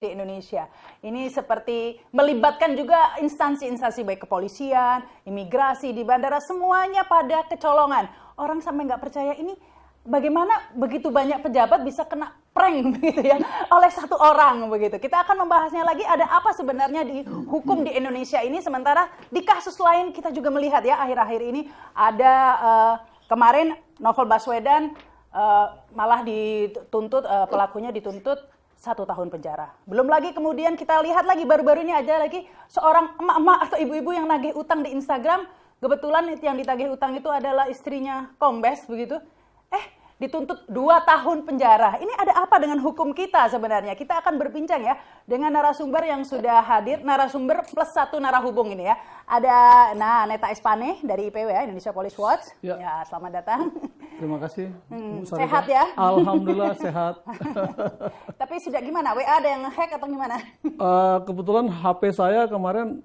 di Indonesia. Ini seperti melibatkan juga instansi-instansi baik kepolisian, imigrasi, di bandara, semuanya pada kecolongan. Orang sampai nggak percaya ini bagaimana begitu banyak pejabat bisa kena prank begitu ya oleh satu orang begitu. Kita akan membahasnya lagi ada apa sebenarnya di hukum di Indonesia ini, sementara di kasus lain kita juga melihat ya akhir-akhir ini ada kemarin Novel Baswedan malah dituntut, pelakunya dituntut 1 tahun penjara. Belum lagi kemudian kita lihat lagi baru-baru ini aja lagi seorang emak-emak atau ibu-ibu yang nagih utang di Instagram. Kebetulan yang ditagih utang itu adalah istrinya Kombes begitu. Dituntut 2 tahun penjara. Ini ada apa dengan hukum kita sebenarnya? Kita akan berbincang ya dengan narasumber yang sudah hadir, narasumber plus 1 narahubung ini ya. Ada Neta Espane dari IPW ya, Indonesia Police Watch. Ya, selamat datang. Terima kasih. Sehat ya? Alhamdulillah sehat. Tapi sudah gimana? WA ada yang hack atau gimana? Kebetulan HP saya kemarin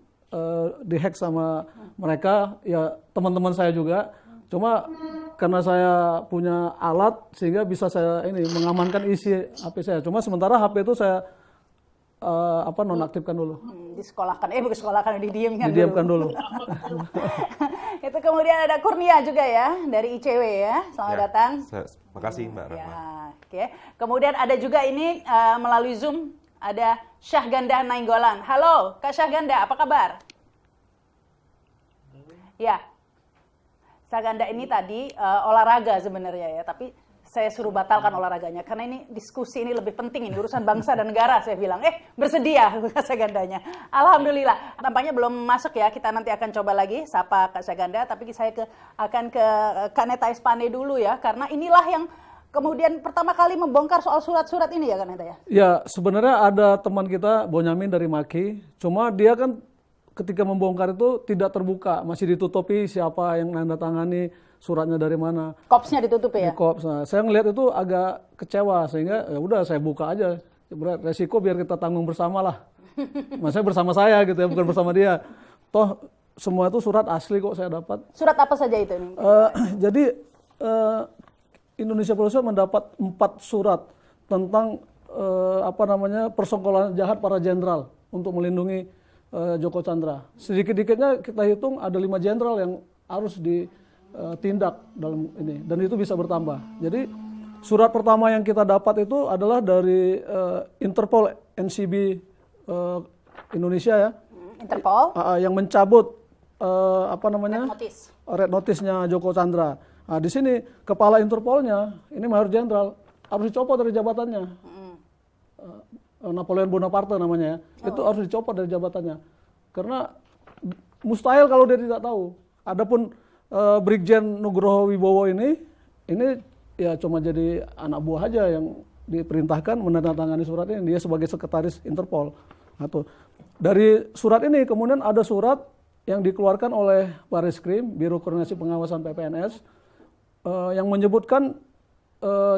dihack sama mereka, ya teman-teman saya juga. Cuma karena saya punya alat sehingga bisa saya mengamankan isi HP saya. Cuma sementara HP itu saya nonaktifkan dulu. Disekolahkan, bukan sekolahkan, didiamkan dulu. Itu kemudian ada Kurnia juga ya dari ICW ya. Selamat datang. Terima kasih Mbak Rahma. Ya, oke. Kemudian ada juga ini melalui Zoom ada Syahganda Nainggolan. Halo, Kak Syahganda, apa kabar? Ya. Syahganda ini tadi olahraga sebenarnya ya, tapi saya suruh batalkan olahraganya karena ini diskusi ini lebih penting, ini urusan bangsa dan negara. Saya bilang bersedia Kak Syahgandanya. Alhamdulillah. Tampaknya belum masuk ya, kita nanti akan coba lagi sapa Kak Syahganda, tapi saya akan ke Kak Neta Espane dulu ya, karena inilah yang kemudian pertama kali membongkar soal surat-surat ini ya Kak Neta ya. Ya, sebenarnya ada teman kita Bonyamin dari Maki, cuma dia kan ketika membongkar itu tidak terbuka, masih ditutupi siapa yang nandatangani, suratnya dari mana. Kopsnya ditutup ya? Kops. Nah, saya ngelihat itu agak kecewa sehingga ya udah saya buka aja. Resiko biar kita tanggung bersama lah. Maksudnya bersama saya gitu ya, bukan bersama dia. Toh semua itu surat asli kok saya dapat. Surat apa saja itu nih? Jadi Indonesia Police mendapat 4 surat tentang persekongkolan jahat para jenderal untuk melindungi Joko Chandra. Sedikit-dikitnya kita hitung ada 5 jenderal yang harus ditindak dalam ini, dan itu bisa bertambah. Jadi surat pertama yang kita dapat itu adalah dari Interpol NCB Indonesia ya. Interpol yang mencabut Red notice-nya Joko Chandra. Nah, di sini kepala Interpolnya ini Mayor Jenderal harus dicopot dari jabatannya. Napoleon Bonaparte namanya ya, itu harus dicopot dari jabatannya karena mustahil kalau dia tidak tahu. Adapun Brigjen Nugroho Wibowo ini ya cuma jadi anak buah aja yang diperintahkan menandatangani surat ini, dia sebagai sekretaris Interpol. Atau dari surat ini kemudian ada surat yang dikeluarkan oleh Barreskrim, Biro Koordinasi Pengawasan PPNS, yang menyebutkan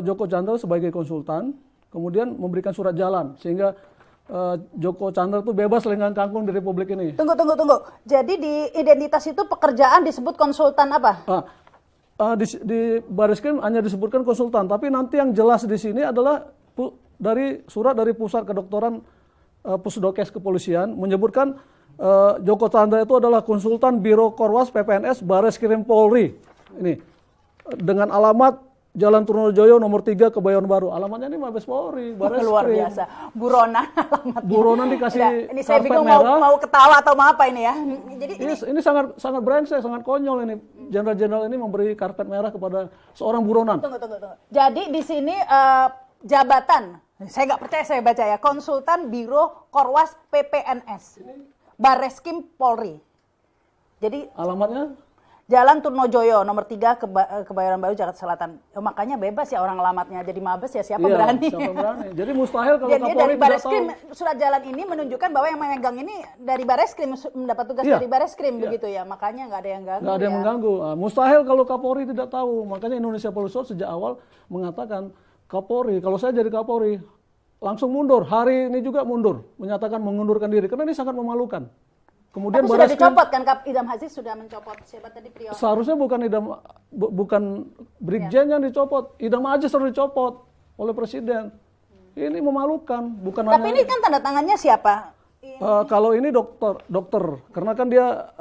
Joko Chandra sebagai konsultan, kemudian memberikan surat jalan sehingga Joko Chandra itu bebas lenggang kangkung di Republik ini. Tunggu. Jadi di identitas itu pekerjaan disebut konsultan apa? Di Barreskrim hanya disebutkan konsultan, tapi nanti yang jelas di sini adalah dari surat dari Pusat Kedokteran Pusdokes Kepolisian menyebutkan Joko Chandra itu adalah konsultan Biro Korwas PPNS Barreskrim Polri. Ini dengan alamat Jalan Trunojoyo nomor 3 Kebayoran Baru. Alamatnya ini Mabes Polri, Barreskrim. Luar biasa. Buronan alamatnya. Buronan dikasih ini saya bingung merah. mau ketawa atau mau apa ini ya. Jadi ini sangat brengsek, sangat konyol ini. Jenderal-jenderal ini memberi karpet merah kepada seorang buronan. Tunggu. Jadi di sini jabatan, saya nggak percaya saya baca ya, konsultan Biro Korwas PPNS. Barreskrim Polri. Jadi alamatnya Jalan Trunojoyo nomor 3 Kebayoran Baru Jakarta Selatan. Makanya bebas ya orang alamatnya jadi mabes ya, siapa berani. Siapa berani. Jadi mustahil kalau Kapolri Kapolri dari Barreskrim surat jalan ini menunjukkan bahwa yang memegang ini dari Barreskrim, mendapat tugas dari Barreskrim begitu ya. Makanya nggak ada yang ganggu. Nggak ada yang mengganggu. Mustahil kalau Kapolri tidak tahu. Makanya Indonesia Police Watch sejak awal mengatakan Kapolri, kalau saya jadi Kapolri langsung mundur. Hari ini juga mundur, menyatakan mengundurkan diri karena ini sangat memalukan. Kemudian sudah dicopot kan, Idam Aziz sudah mencopot siapa tadi Priyo? Seharusnya bukan Brigjen yang dicopot, Idam Aziz harus dicopot oleh Presiden. Ini memalukan, bukan Tapi hanya. ini kan tanda tangannya siapa? Kalau ini dokter, karena kan dia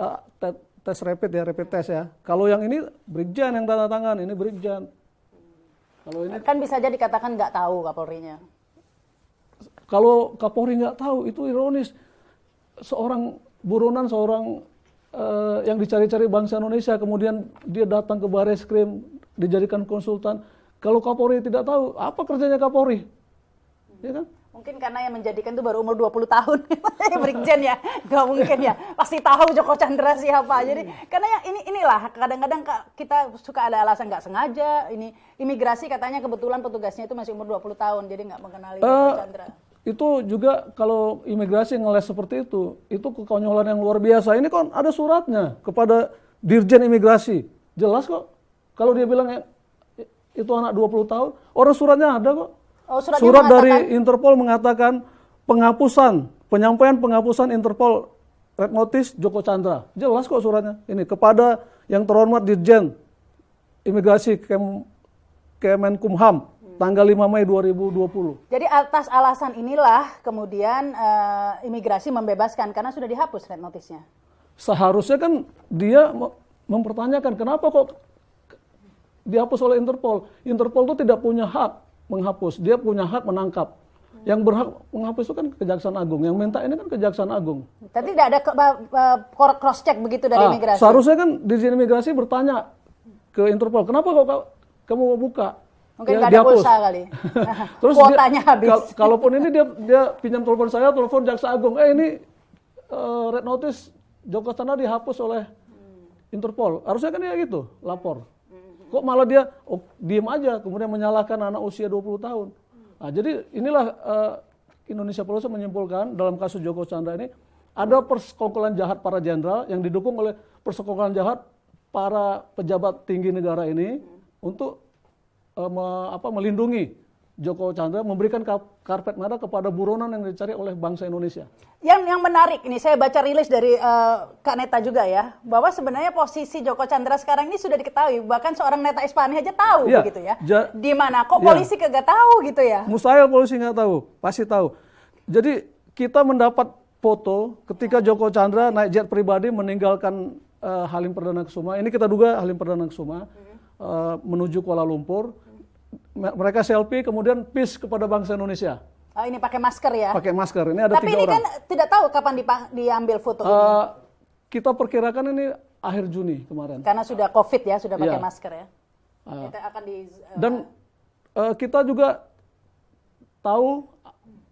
tes rapid ya, rapid test ya. Kalau yang ini Brigjen yang tanda tangan, ini Brigjen. Kalau ini, Kan bisa aja dikatakan nggak tahu Kapolrinya. kalau Kapolri nggak tahu, itu ironis. Seorang buronan, seorang yang dicari-cari bangsa Indonesia, kemudian dia datang ke Bareskrim, dijadikan konsultan. Kalau Kapolri tidak tahu, apa kerjanya Kapolri? Ya kan? Mungkin karena yang menjadikan itu baru umur 20 tahun. Brigjen ya, nggak mungkin ya. Pasti tahu Joko Chandra siapa. Jadi karena yang inilah kadang-kadang kita suka ada alasan nggak sengaja. Ini imigrasi katanya kebetulan petugasnya itu masih umur 20 tahun, jadi nggak mengenali Joko Chandra. Itu juga kalau imigrasi ngeles seperti itu kekonyolan yang luar biasa. Ini kan ada suratnya kepada Dirjen Imigrasi. Jelas kok. Kalau dia bilang itu anak 20 tahun, orang suratnya ada kok. Oh, Surat dari Interpol mengatakan penyampaian penghapusan Interpol Red Notice Joko Chandra. Jelas kok suratnya. Ini kepada yang terhormat Dirjen Imigrasi Kemenkumham tanggal 5 Mei 2020. Jadi atas alasan inilah kemudian imigrasi membebaskan karena sudah dihapus Red Notice-nya. Seharusnya kan dia mempertanyakan kenapa kok dihapus oleh Interpol. Interpol itu tidak punya hak menghapus, dia punya hak menangkap. Yang berhak menghapus itu kan Kejaksaan Agung, yang minta ini kan Kejaksaan Agung. Tapi tidak ada cross check begitu dari imigrasi. Seharusnya kan Dirjen Imigrasi bertanya ke Interpol, kenapa kok kamu mau buka? Mungkin nggak ada pulsa kali. Terus kuotanya habis. Kalaupun ini dia pinjam telepon saya, telepon Jaksa Agung, ini Red Notice Joko Chandra dihapus oleh Interpol. Harusnya kan dia gitu, lapor. Kok malah dia diem aja, kemudian menyalahkan anak usia 20 tahun. Nah, jadi inilah Indonesia Polisi menyimpulkan dalam kasus Joko Chandra ini ada persekongkolan jahat para jenderal yang didukung oleh persekongkolan jahat para pejabat tinggi negara ini untuk melindungi Joko Chandra, memberikan karpet merah kepada buronan yang dicari oleh bangsa Indonesia. Yang menarik ini saya baca rilis dari Kak Neta juga ya, bahwa sebenarnya posisi Joko Chandra sekarang ini sudah diketahui, bahkan seorang Neta Espane aja tahu begitu ya. Di mana kok polisi kagak tahu gitu ya? Mustahil polisi nggak tahu, pasti tahu. Jadi kita mendapat foto ketika Joko Chandra naik jet pribadi meninggalkan Halim Perdana Kusuma. Ini kita duga Halim Perdana Kusuma menuju Kuala Lumpur. Mereka selfie kemudian peace kepada bangsa Indonesia. Oh, ini pakai masker ya? Pakai masker. Ini ada 3 orang. Tapi ini kan tidak tahu kapan diambil foto ini. Kita perkirakan ini akhir Juni kemarin. Karena sudah COVID ya, sudah pakai masker ya. Kita akan dan kita juga tahu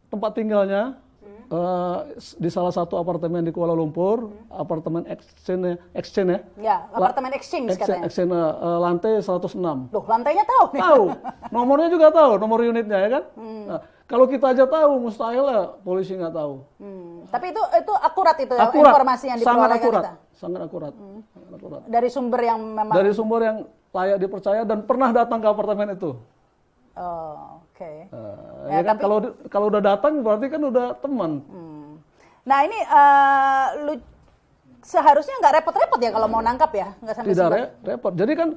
tempat tinggalnya di salah satu apartemen di Kuala Lumpur, apartemen Exchange ya. Ya, apartemen Exchange katanya. Exchange lantai 106. Loh, lantainya tahu nih. Tahu, nomornya juga tahu, nomor unitnya ya kan. Nah, kalau kita aja tahu, mustahil lah polisi nggak tahu. Tapi itu akurat itu ya, informasi yang diperoleh kita. Sangat akurat. Sangat akurat. Dari sumber yang memang. Dari sumber yang layak dipercaya dan pernah datang ke apartemen itu. Oh, oke. Ya kan, kalau udah datang berarti kan udah teman. Nah ini seharusnya nggak repot-repot ya kalau mau nangkap ya, nggak sampai tidak repot. Jadi kan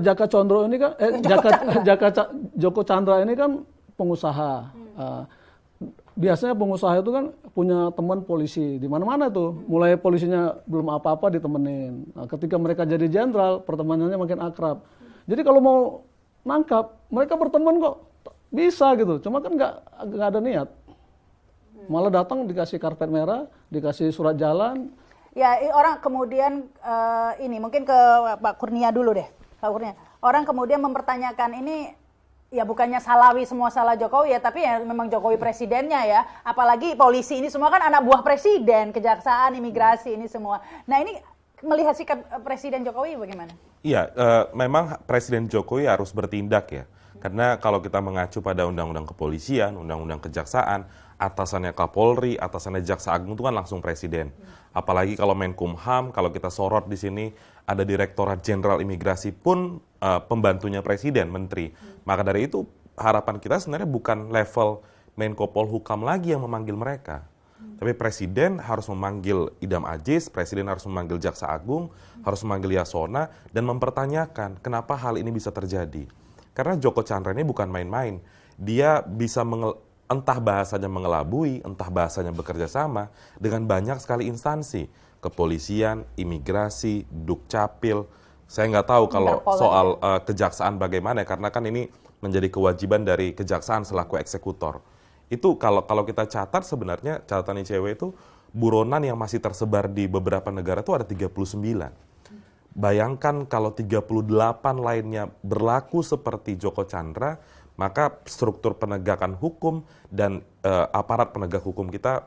Jaka Condro ini kan Joko Chandra ini kan pengusaha. Biasanya pengusaha itu kan punya teman polisi di mana-mana tuh. Mulai polisinya belum apa-apa ditemenin. Nah, ketika mereka jadi jenderal, pertemanannya makin akrab. Jadi kalau mau nangkap, mereka berteman kok, bisa gitu. Cuma kan nggak ada niat. Malah datang dikasih karpet merah, dikasih surat jalan. Ya, orang kemudian ini mungkin ke Pak Kurnia dulu deh, Pak Kurnia. Orang kemudian mempertanyakan ini, ya bukannya salawi semua salah Jokowi ya, tapi ya memang Jokowi presidennya ya. Apalagi polisi ini semua kan anak buah presiden, kejaksaan, imigrasi ini semua. Nah ini melihat sikap Presiden Jokowi bagaimana? Iya, memang Presiden Jokowi harus bertindak ya. Karena kalau kita mengacu pada Undang-Undang Kepolisian, Undang-Undang Kejaksaan, atasannya Kapolri, atasannya Jaksa Agung itu kan langsung Presiden. Apalagi kalau Menkumham, kalau kita sorot di sini ada Direktorat Jenderal Imigrasi pun pembantunya Presiden, Menteri. Maka dari itu harapan kita sebenarnya bukan level Menko Polhukam lagi yang memanggil mereka. Tapi Presiden harus memanggil Idam Aziz, Presiden harus memanggil Jaksa Agung, harus memanggil Yasona, dan mempertanyakan kenapa hal ini bisa terjadi. Karena Joko Chandra ini bukan main-main. dia bisa entah bahasanya mengelabui, entah bahasanya bekerja sama dengan banyak sekali instansi, kepolisian, imigrasi, Dukcapil. Saya nggak tahu kalau Interpol soal kejaksaan bagaimana, karena kan ini menjadi kewajiban dari kejaksaan selaku eksekutor. Itu kalau kita catat sebenarnya catatan ICW itu buronan yang masih tersebar di beberapa negara itu ada 39. Bayangkan kalau 38 lainnya berlaku seperti Joko Chandra, maka struktur penegakan hukum dan aparat penegak hukum kita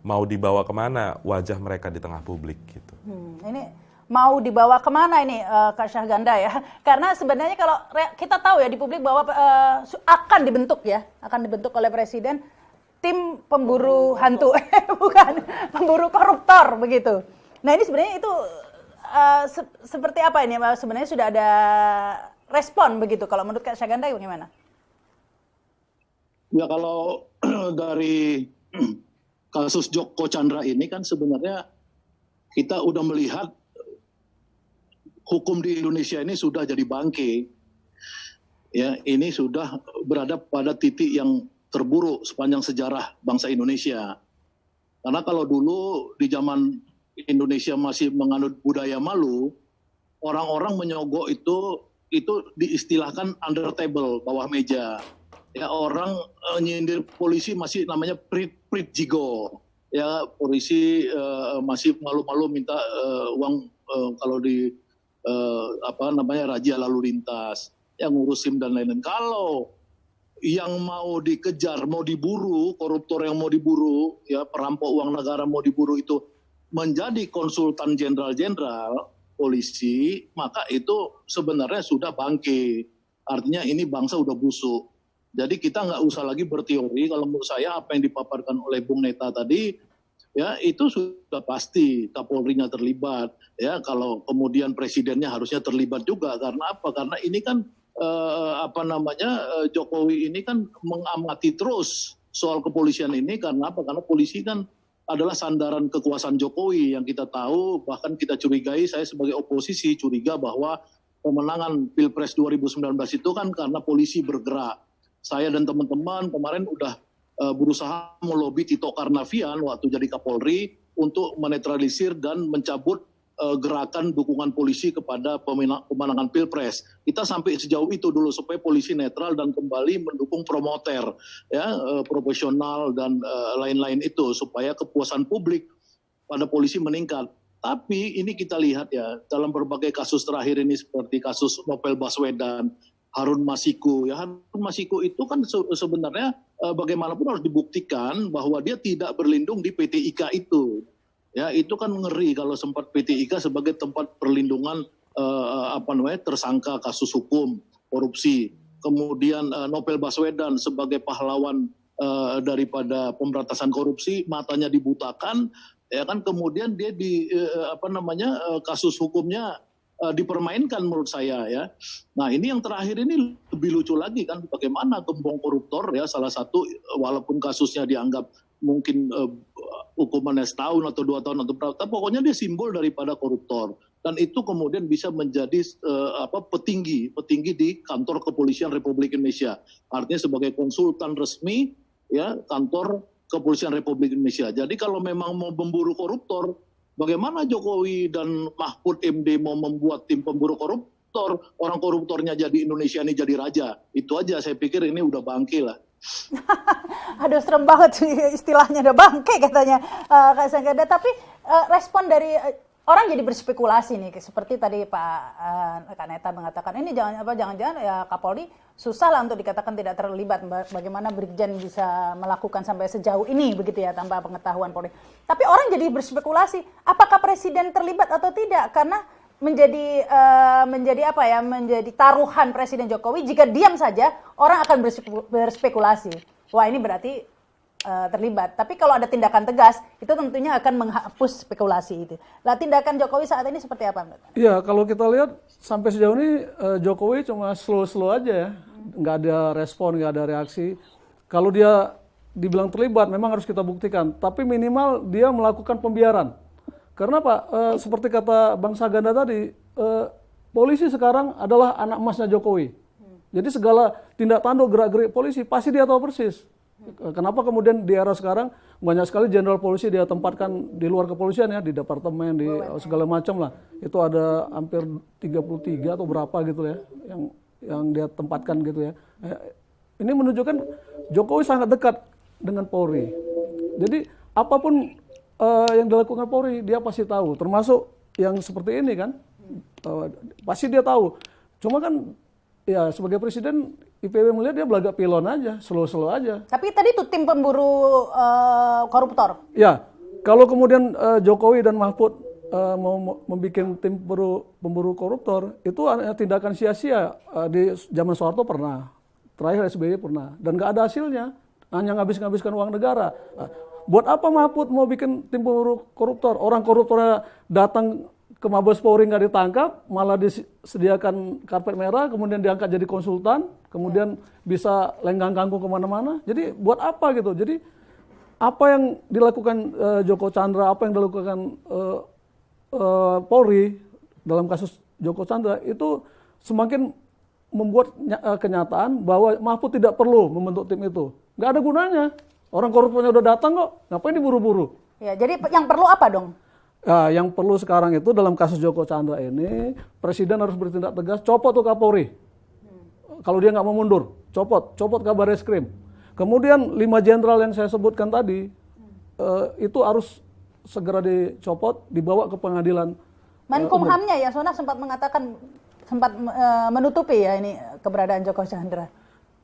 mau dibawa kemana wajah mereka di tengah publik gitu. Ini mau dibawa kemana ini Kak Syahganda ya? Karena sebenarnya kalau kita tahu ya di publik bahwa akan dibentuk oleh Presiden tim pemburu hantu, bukan pemburu koruptor begitu. Nah ini sebenarnya itu seperti apa ini? Sebenarnya sudah ada respon begitu. Kalau menurut Kak Syahganda bagaimana? Ya kalau dari kasus Joko Chandra ini kan sebenarnya kita udah melihat hukum di Indonesia ini sudah jadi bangke. Ya, ini sudah berada pada titik yang terburuk sepanjang sejarah bangsa Indonesia. Karena kalau dulu di zaman Indonesia masih menganut budaya malu, orang-orang menyogok itu diistilahkan under table, bawah meja. Ya, orang nyindir polisi masih namanya prit jigo. Ya, polisi masih malu-malu minta uang kalau di razia lalu lintas, yang ngurus SIM dan lain-lain. Kalau yang mau dikejar, mau diburu, koruptor yang mau diburu, ya perampok uang negara mau diburu itu menjadi konsultan jenderal-jenderal polisi, maka itu sebenarnya sudah bangke. Artinya ini bangsa udah busuk. Jadi kita nggak usah lagi berteori. Kalau menurut saya apa yang dipaparkan oleh Bung Neta tadi, ya itu sudah pasti Kapolri-nya terlibat. Ya kalau kemudian presidennya harusnya terlibat juga. Karena apa? Karena ini kan Jokowi ini kan mengamati terus soal kepolisian ini. Karena apa? Karena polisi kan adalah sandaran kekuasaan Jokowi yang kita tahu, bahkan kita curigai, saya sebagai oposisi curiga bahwa pemenangan Pilpres 2019 itu kan karena polisi bergerak. Saya dan teman-teman kemarin udah berusaha melobi Tito Karnavian waktu jadi Kapolri untuk menetralisir dan mencabut gerakan dukungan polisi kepada pemenangan Pilpres. Kita sampai sejauh itu dulu supaya polisi netral dan kembali mendukung promoter, ya profesional dan lain-lain itu supaya kepuasan publik pada polisi meningkat. Tapi ini kita lihat ya dalam berbagai kasus terakhir ini seperti kasus Novel Baswedan, Harun Masiku. Ya, Harun Masiku itu kan sebenarnya bagaimanapun harus dibuktikan bahwa dia tidak berlindung di PT IKA itu. Ya, itu kan ngeri kalau sempat PT IKA sebagai tempat perlindungan tersangka kasus hukum korupsi. Kemudian Novel Baswedan sebagai pahlawan daripada pemberantasan korupsi, matanya dibutakan, ya kan, kemudian dia kasus hukumnya dipermainkan menurut saya ya. Nah ini yang terakhir ini lebih lucu lagi kan, bagaimana gembong koruptor ya, salah satu walaupun kasusnya dianggap mungkin hukumannya setahun atau 2 tahun atau berapa, pokoknya dia simbol daripada koruptor dan itu kemudian bisa menjadi petinggi di kantor kepolisian Republik Indonesia, artinya sebagai konsultan resmi ya kantor kepolisian Republik Indonesia. Jadi kalau memang mau memburu koruptor, bagaimana Jokowi dan Mahfud MD mau membuat tim pemburu koruptor, orang koruptornya jadi Indonesia ini jadi raja. Itu aja saya pikir ini udah bangke lah. Aduh serem banget istilahnya, udah bangke katanya Kak Syahganda. Tapi respon dari orang jadi berspekulasi nih, seperti tadi Kak Neta mengatakan ini jangan-jangan ya Kapolri susah lah untuk dikatakan tidak terlibat. Bagaimana Brigjen bisa melakukan sampai sejauh ini begitu ya tanpa pengetahuan Polri. Tapi orang jadi berspekulasi apakah Presiden terlibat atau tidak, karena menjadi taruhan Presiden Jokowi. Jika diam saja orang akan berspekulasi, wah ini berarti terlibat. Tapi kalau ada tindakan tegas, itu tentunya akan menghapus spekulasi itu. Lah tindakan Jokowi saat ini seperti apa, Mbak? Iya, kalau kita lihat sampai sejauh ini Jokowi cuma slow aja ya, nggak ada respon, nggak ada reaksi. Kalau dia dibilang terlibat, memang harus kita buktikan. Tapi minimal dia melakukan pembiaran. Karena Pak, seperti kata Bang Syahganda tadi, polisi sekarang adalah anak emasnya Jokowi. Jadi segala tindak tanduk gerak-gerik polisi pasti dia tahu persis. Kenapa kemudian di era sekarang banyak sekali jenderal polisi dia tempatkan di luar kepolisian ya, di departemen, di segala macam lah. Itu ada hampir 33 atau berapa gitu ya yang dia tempatkan gitu ya. Ini menunjukkan Jokowi sangat dekat dengan Polri. Jadi apapun yang dilakukan Polri dia pasti tahu, termasuk yang seperti ini kan. Pasti dia tahu. Cuma kan ya sebagai presiden IPW melihat dia belagak pilon aja, slow-slow aja. Tapi tadi itu tim pemburu koruptor. Ya, kalau kemudian Jokowi dan Mahfud mau membuat tim pemburu koruptor, itu tindakan sia-sia. Di zaman Soeharto pernah, terakhir SBY pernah, dan nggak ada hasilnya, hanya ngabis-ngabiskan uang negara. Buat apa Mahfud mau bikin tim pemburu koruptor? Orang koruptornya datang ke Mabes Polri nggak ditangkap, malah disediakan karpet merah, kemudian diangkat jadi konsultan, kemudian bisa lenggang kangkung kemana-mana. Jadi buat apa gitu? Jadi apa yang dilakukan Joko Chandra, apa yang dilakukan Polri dalam kasus Joko Chandra itu semakin membuat kenyataan bahwa Mahfud tidak perlu membentuk tim itu. Nggak ada gunanya. Orang koruptornya udah datang kok, ngapain diburu-buru? Ya, jadi yang perlu apa dong? Nah, yang perlu sekarang itu dalam kasus Joko Chandra ini, Presiden harus bertindak tegas, copot tuh Kapolri. Kalau dia nggak mau mundur, copot Kabareskrim. Kemudian 5 jenderal yang saya sebutkan tadi, itu harus segera dicopot, dibawa ke pengadilan. Menkumhamnya ya, Sona sempat mengatakan, sempat menutupi ya ini keberadaan Joko Chandra.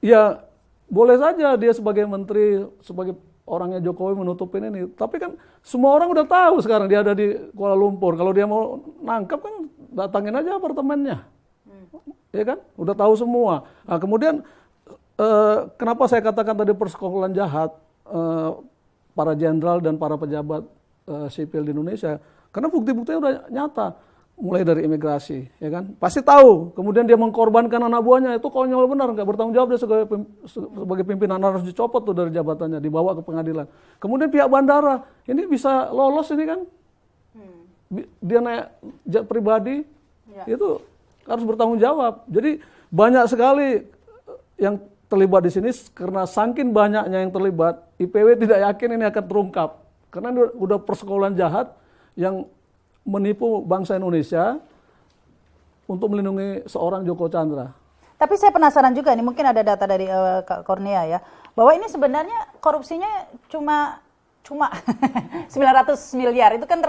Ya, boleh saja dia sebagai menteri, sebagai orangnya Jokowi menutupin ini. Tapi kan semua orang udah tahu sekarang dia ada di Kuala Lumpur. Kalau dia mau nangkap kan datangin aja apartemennya. Ya kan? Udah tahu semua. Nah, kemudian kenapa saya katakan tadi persekongkolan jahat para jenderal dan para pejabat sipil di Indonesia? Karena bukti-buktinya udah nyata. Mulai dari imigrasi, ya kan? Pasti tahu. Kemudian dia mengkorbankan anak buahnya, itu konyol benar, nggak bertanggung jawab dia sebagai pimpinan, harus dicopot tuh dari jabatannya, dibawa ke pengadilan. Kemudian pihak bandara, ini bisa lolos ini kan? Dia naik jet pribadi, itu harus bertanggung jawab. Jadi banyak sekali yang terlibat di sini, karena saking banyaknya yang terlibat, IPW tidak yakin ini akan terungkap. Karena ini udah persekongkolan jahat yang menipu bangsa Indonesia untuk melindungi seorang Joko Chandra. Tapi saya penasaran juga nih, mungkin ada data dari Kak Kurnia ya, bahwa ini sebenarnya korupsinya cuma 900 miliar. Itu kan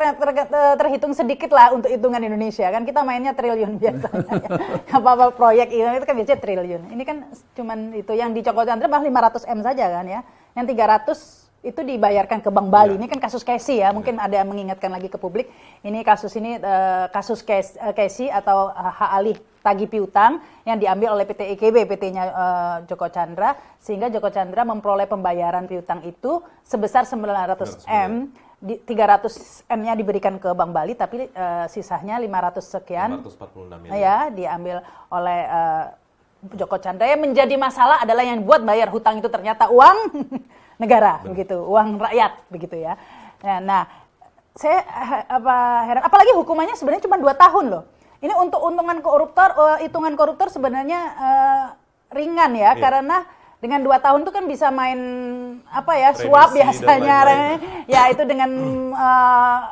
terhitung sedikit lah untuk hitungan Indonesia. Kan kita mainnya triliun biasanya. Ya. Apa-apa proyek itu kan biasanya triliun. Ini kan cuman itu yang di Joko Chandra malah 500 M saja kan ya. Yang 300 itu dibayarkan ke Bank Bali. Ini kan kasus Casey ya, mungkin ada yang mengingatkan lagi ke publik. Ini kasus Casey atau hak alih tagih piutang yang diambil oleh PT IKB, PT-nya Joko Chandra, sehingga Joko Chandra memperoleh pembayaran piutang itu sebesar 900 M. 300 M-nya diberikan ke Bank Bali, tapi sisanya 500 sekian 546 ya diambil oleh Joko Chandra. Yang menjadi masalah adalah yang buat bayar hutang itu ternyata uang negara, begitu, uang rakyat, begitu ya. Nah, saya heran, apalagi hukumannya sebenarnya cuma 2 tahun loh. Ini untuk hitungan koruptor sebenarnya ringan ya, karena dengan 2 tahun itu kan bisa main suap biasanya, ya itu dengan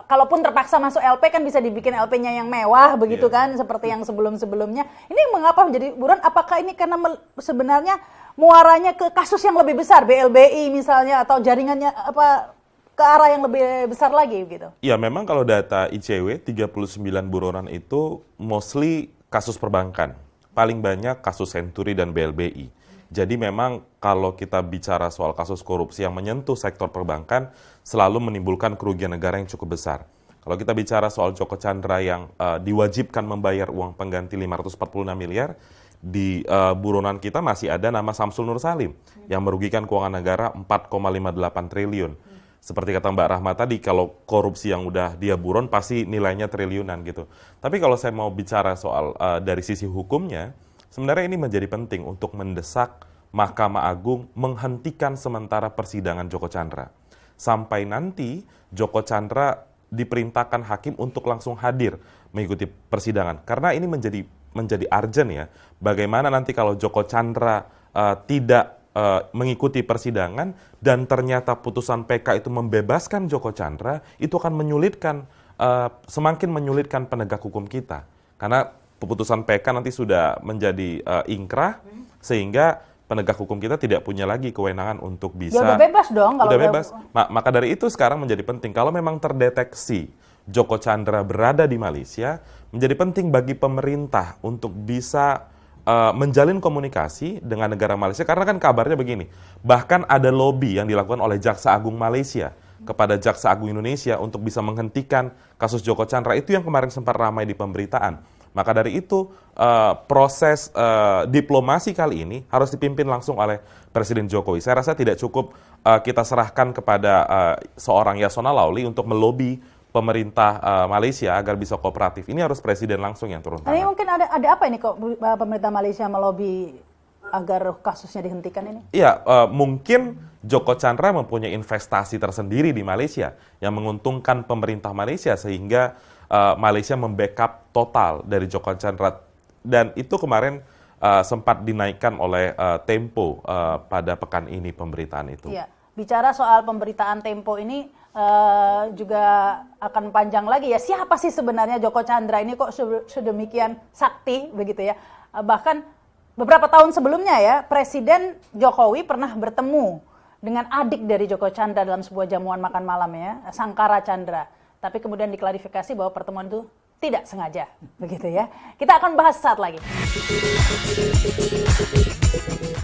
kalaupun terpaksa masuk LP kan bisa dibikin LP-nya yang mewah, begitu kan, seperti yang sebelum-sebelumnya. Ini mengapa menjadi buron? Apakah ini karena sebenarnya muaranya ke kasus yang lebih besar, BLBI misalnya, atau jaringannya ke arah yang lebih besar lagi gitu? Ya memang kalau data ICW 39 buronan itu mostly kasus perbankan. Paling banyak kasus Senturi dan BLBI. Jadi memang kalau kita bicara soal kasus korupsi yang menyentuh sektor perbankan selalu menimbulkan kerugian negara yang cukup besar. Kalau kita bicara soal Joko Chandra yang diwajibkan membayar uang pengganti 546 miliar, di buronan kita masih ada nama Samsul Nur Salim yang merugikan keuangan negara 4,58 triliun. Seperti kata Mbak Rahma tadi, kalau korupsi yang udah dia buron pasti nilainya triliunan gitu. Tapi kalau saya mau bicara soal dari sisi hukumnya, sebenarnya ini menjadi penting untuk mendesak Mahkamah Agung menghentikan sementara persidangan Joko Chandra. Sampai nanti Joko Chandra diperintahkan hakim untuk langsung hadir mengikuti persidangan. Karena ini menjadi menjadi urgent ya. Bagaimana nanti kalau Joko Chandra tidak mengikuti persidangan dan ternyata putusan PK itu membebaskan Joko Chandra, itu akan menyulitkan, semakin menyulitkan penegak hukum kita. Karena putusan PK nanti sudah menjadi ingkrah, sehingga penegak hukum kita tidak punya lagi kewenangan untuk bisa... Ya udah bebas dong. Kalau udah bebas. Maka dari itu sekarang menjadi penting, kalau memang terdeteksi Joko Chandra berada di Malaysia, menjadi penting bagi pemerintah untuk bisa menjalin komunikasi dengan negara Malaysia, karena kan kabarnya begini, bahkan ada lobby yang dilakukan oleh Jaksa Agung Malaysia kepada Jaksa Agung Indonesia untuk bisa menghentikan kasus Joko Chandra, itu yang kemarin sempat ramai di pemberitaan. Maka dari itu proses diplomasi kali ini harus dipimpin langsung oleh Presiden Jokowi. Saya rasa tidak cukup kita serahkan kepada seorang Yasona Lawli untuk melobi pemerintah Malaysia agar bisa kooperatif. Ini harus presiden langsung yang turun tangan. Ini mungkin ada apa ini kok pemerintah Malaysia melobi agar kasusnya dihentikan ini? Iya, mungkin Joko Chandra mempunyai investasi tersendiri di Malaysia yang menguntungkan pemerintah Malaysia sehingga Malaysia membackup total dari Joko Chandra, dan itu kemarin sempat dinaikkan oleh Tempo pada pekan ini pemberitaan itu. Iya. Bicara soal pemberitaan Tempo ini juga akan panjang lagi ya. Siapa sih sebenarnya Joko Chandra ini kok sedemikian sakti begitu ya? Bahkan beberapa tahun sebelumnya ya, Presiden Jokowi pernah bertemu dengan adik dari Joko Chandra dalam sebuah jamuan makan malam ya, Sangkara Chandra. Tapi kemudian diklarifikasi bahwa pertemuan itu tidak sengaja, begitu ya. Kita akan bahas saat lagi.